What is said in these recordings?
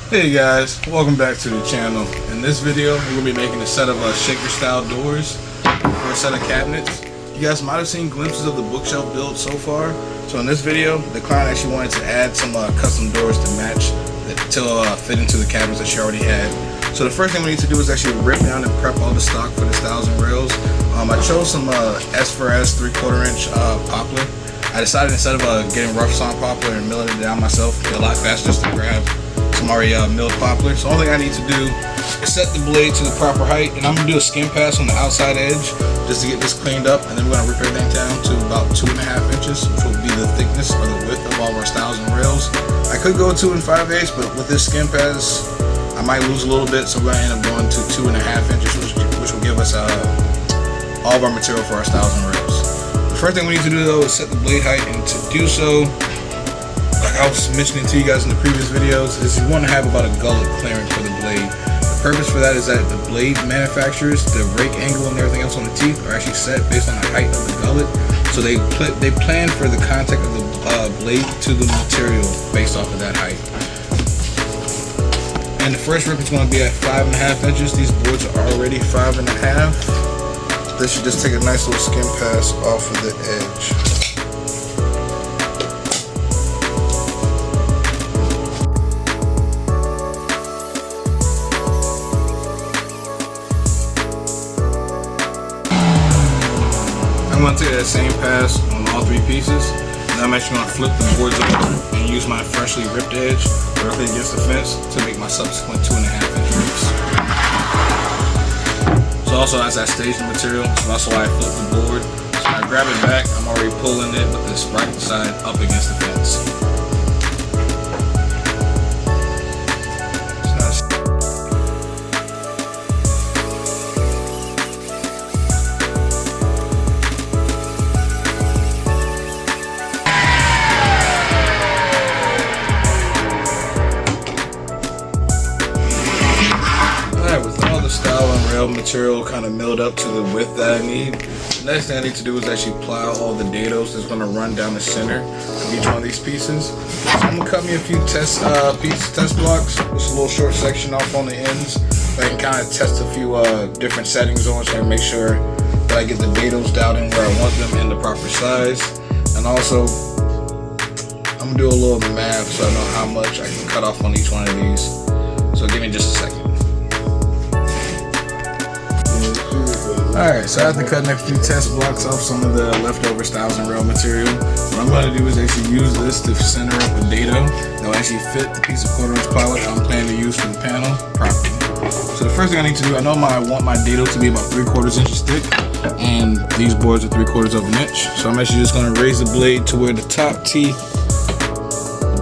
Hey guys, welcome back to the channel. In this video, we're going to be making a set of shaker style doors for a set of cabinets. You guys might have seen glimpses of the bookshelf build so far. So in this video, the client actually wanted to add some custom doors to match, to fit into the cabinets that she already had. So the first thing we need to do is actually rip down and prep all the stock for the styles and rails. I chose some S4S 3/4 inch poplar. I decided instead of getting rough sawn poplar and milling it down myself, it'd be a lot faster just to grab some already milled poplar. So the only thing I need to do is set the blade to the proper height, and I'm going to do a skin pass on the outside edge just to get this cleaned up, and then we're going to rip everything down to about 2.5 inches, which will be the thickness or the width of all of our styles and rails. I could go 2 5/8, but with this skin pass I might lose a little bit, so we're going to end up going to 2.5 inches, which will give us all of our material for our styles and rails. The first thing we need to do though is set the blade height, and to do so, like I was mentioning to you guys in the previous videos, is you want to have about a gullet clearance for the blade. The purpose for that is that the blade manufacturers, the rake angle and everything else on the teeth are actually set based on the height of the gullet. So they plan for the contact of the blade to the material based off of that height. And the first rip is going to be at 5.5 inches. These boards are already 5.5. This should just take a nice little skin pass off of the edge. I'm going to take that same pass on all 3 pieces, and I'm actually going to flip the boards over and use my freshly ripped edge directly against the fence to make my subsequent 2.5 inch rips. So also, as I stage the material, so that's why I flip the board. So when I grab it back, I'm already pulling it with this right side up against the fence. With all the style and rail material kind of milled up to the width that I need, the next thing I need to do is actually plow all the dados that's going to run down the center of each one of these pieces. So I'm going to cut me a few test blocks, just a little short section off on the ends, so I can kind of test a few different settings on, so I can make sure that I get the dados dialed in where I want them in the proper size. And also, I'm going to do a little math so I know how much I can cut off on each one of these. So give me just a second. Alright, so after cutting a few test blocks off some of the leftover styles and rail material, what I'm going to do is actually use this to center up a dado that will actually fit the piece of 1/4 inch plywood that I'm planning to use for the panel properly. So the first thing I need to do, I want my dado to be about 3/4 inches thick, and these boards are 3/4 of an inch. So I'm actually just going to raise the blade to where the top teeth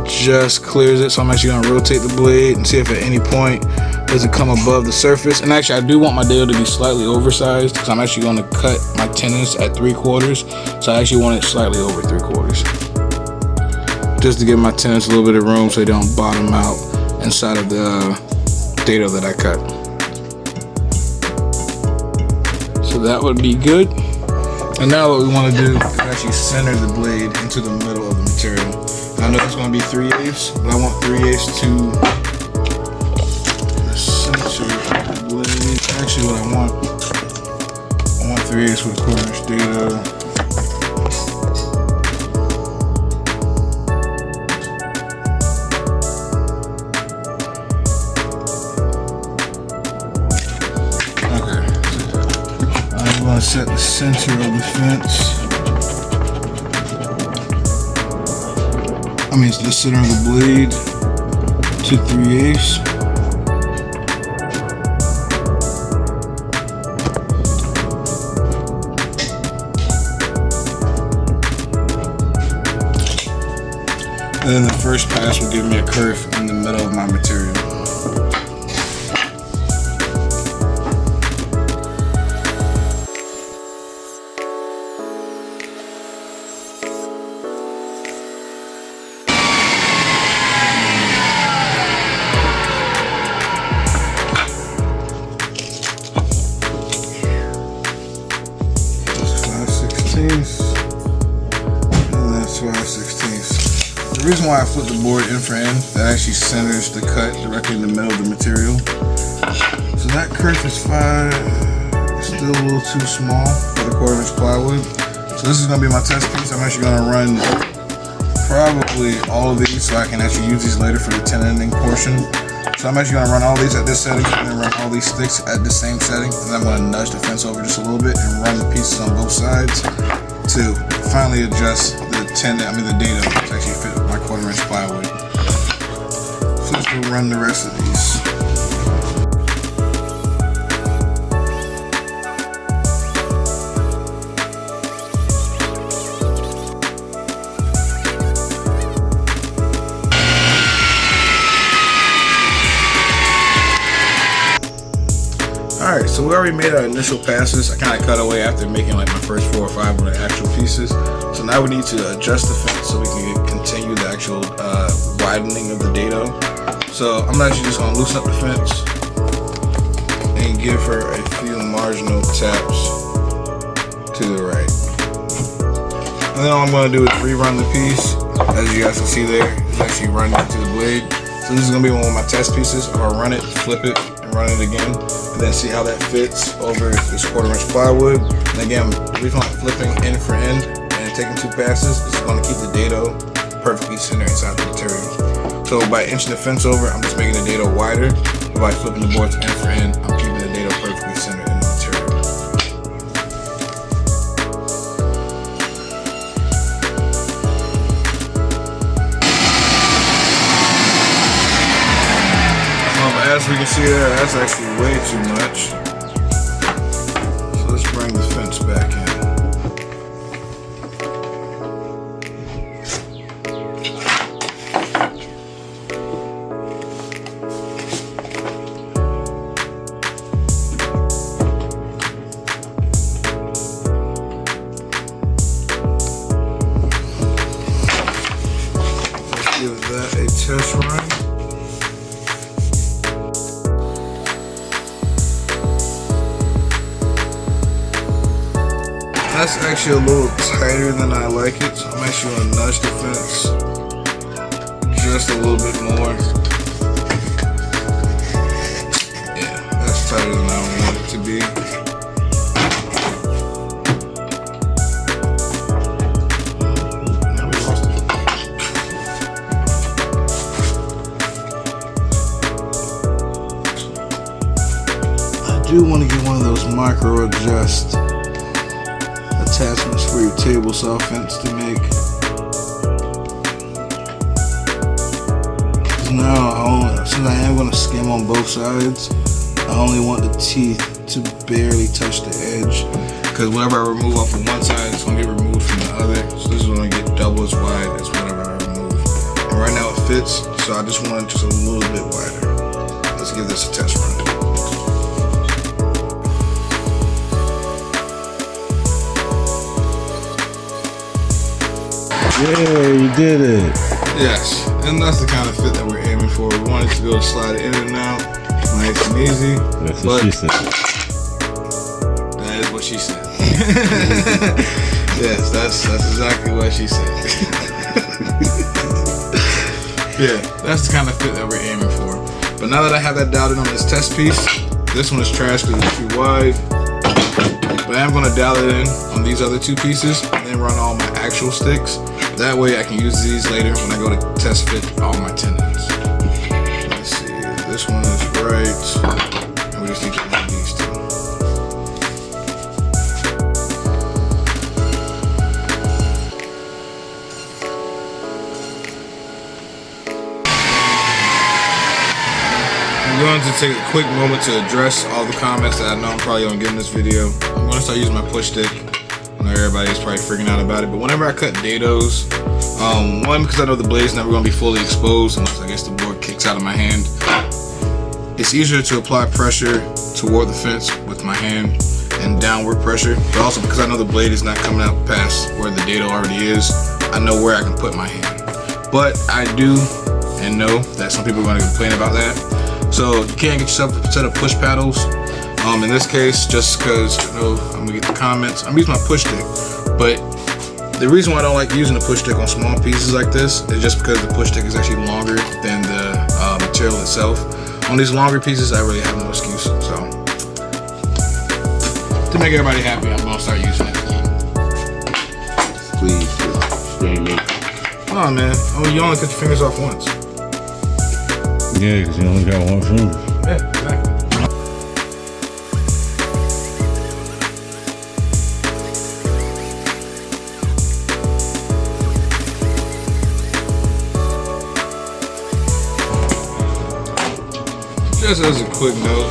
just clears it. So I'm actually going to rotate the blade and see if at any point does it come above the surface. And actually, I do want my dado to be slightly oversized because I'm actually going to cut my tenons at 3/4. So I actually want it slightly over 3/4, just to give my tenons a little bit of room so they don't bottom out inside of the dado that I cut. So that would be good. And now what we want to do is actually center the blade into the middle of the material. I know it's going to be 3/8, but I want 3/8 to blade. Actually, what I want 3/8 with a 1/4 inch dado. Okay, I'm going to set the center of the fence. The center of the blade to 3/8. And then the first pass will give me a curve in the middle of my material. That's 5/16, and that's 5/16. The reason why I flip the board end for end, that actually centers the cut directly in the middle of the material. So that kerf is fine. It's still a little too small for the 1/4 inch plywood. So this is gonna be my test piece. I'm actually gonna run probably all of these so I can actually use these later for the tenanting portion. So I'm actually gonna run all these at this setting and then run all these sticks at the same setting. And then I'm gonna nudge the fence over just a little bit and run the pieces on both sides to finally adjust the dado to actually fit my 1/4 inch plywood. So let's go run the rest of these. Alright, so we already made our initial passes. I kind of cut away after making like my first 4 or 5 of the actual pieces. So now we need to adjust the fence so we can continue the actual widening of the dado. So I'm actually just going to loosen up the fence and give her a few marginal taps to the right. And then all I'm going to do is rerun the piece. As you guys can see there, it's actually running into the blade. So this is going to be one of my test pieces. I'm going to run it, flip it, and run it again. And then see how that fits over this 1/4 inch plywood. And again, the reason I'm flipping end for end and taking 2 passes is going to keep the dado perfectly centered inside the material. So by inching the fence over, I'm just making the dado wider. But by flipping the boards end for end, I'm keeping the dado perfectly centered in the material. As we can see there, that's actually way too much. So let's bring the fence back in. Let's give that a test run. That's actually a little tighter than I like it, so I'm actually going to nudge the fence just a little bit more. Yeah, that's tighter than I want it to be. Now we lost it. I do want to get one of those micro adjust attachments for your table saw fence to make. Now, since I am going to skim on both sides, I only want the teeth to barely touch the edge, because whatever I remove off of one side, it's going to get removed from the other. So this is going to get double as wide as whatever I remove. And right now it fits, so I just want it just a little bit wider. Let's give this a test run. Yeah, you did it. Yes, and that's the kind of fit that we're aiming for. We wanted to be able to slide it in and out, nice and easy. That's what she said. That is what she said. Yes, that's exactly what she said. Yeah, that's the kind of fit that we're aiming for. But now that I have that dialed in on this test piece, this one is trash because it's too wide. But I'm going to dial it in on these other 2 pieces and then run all my actual sticks. That way I can use these later when I go to test fit all my tenons. Let's see, this one is right. And we just need to run these 2. I'm going to take a quick moment to address all the comments that I know I'm probably going to get in this video. I'm going to start using my push stick. I know everybody's probably freaking out about it, but whenever I cut dados, one, because I know the blade's never going to be fully exposed unless I guess the board kicks out of my hand. It's easier to apply pressure toward the fence with my hand and downward pressure, but also because I know the blade is not coming out past where the dado already is, I know where I can put my hand. But I do and know that some people are going to complain about that. So you can't get yourself a set of push paddles. In this case, just because I'm gonna get the comments, I'm using my push stick, but The reason why I don't like using the push stick on small pieces like this is just because the push stick is actually longer than the material itself. On these longer pieces, I really have no excuse. So to make everybody happy, I'm gonna start using it. Please, Jamie. Oh man, you only cut your fingers off once. Yeah, because you only got one finger. Yeah, exactly. Just as a quick note,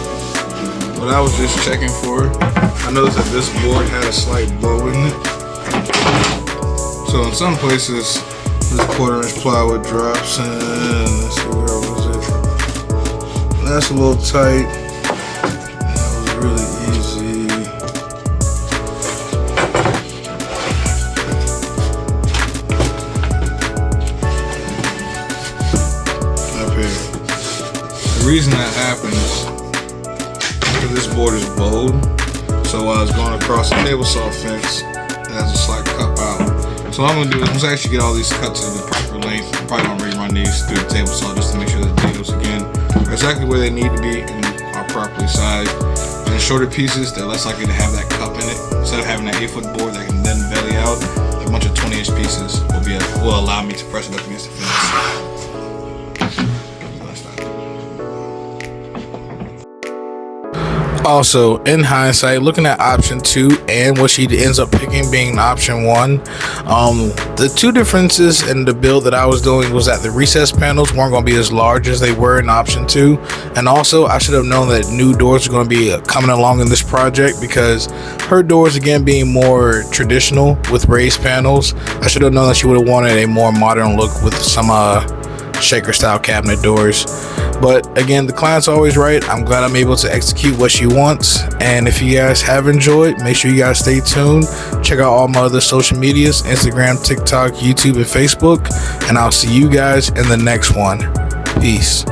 what I was just checking for, I noticed that this board had a slight bow in it. So in some places, this 1/4" plywood drops in. Let's see, where was it? That's a little tight. That was really easy. Up here. The reason that happens is because this board is bowed. So while it's going across the table saw fence, it has a slight cup out. So what I'm gonna do is once I actually get all these cuts to the proper length, I'm probably gonna run these through the table saw just to make sure that the dados again are exactly where they need to be and are properly sized. And the shorter pieces, they're less likely to have that cup in it. Instead of having that 8-foot board that can then belly out, a bunch of 20-inch pieces will allow me to press it up against the fence. Also, in hindsight, looking at option 2 and what she ends up picking being option 1, the two differences in the build that I was doing was that the recessed panels weren't going to be as large as they were in option 2, and also I should have known that new doors are going to be coming along in this project because her doors, again, being more traditional with raised panels, I should have known that she would have wanted a more modern look with some shaker style cabinet doors. But again, the client's always right. I'm glad I'm able to execute what she wants. And if you guys have enjoyed, make sure you guys stay tuned. Check out all my other social medias: Instagram, TikTok, YouTube, and Facebook. And I'll see you guys in the next one. Peace.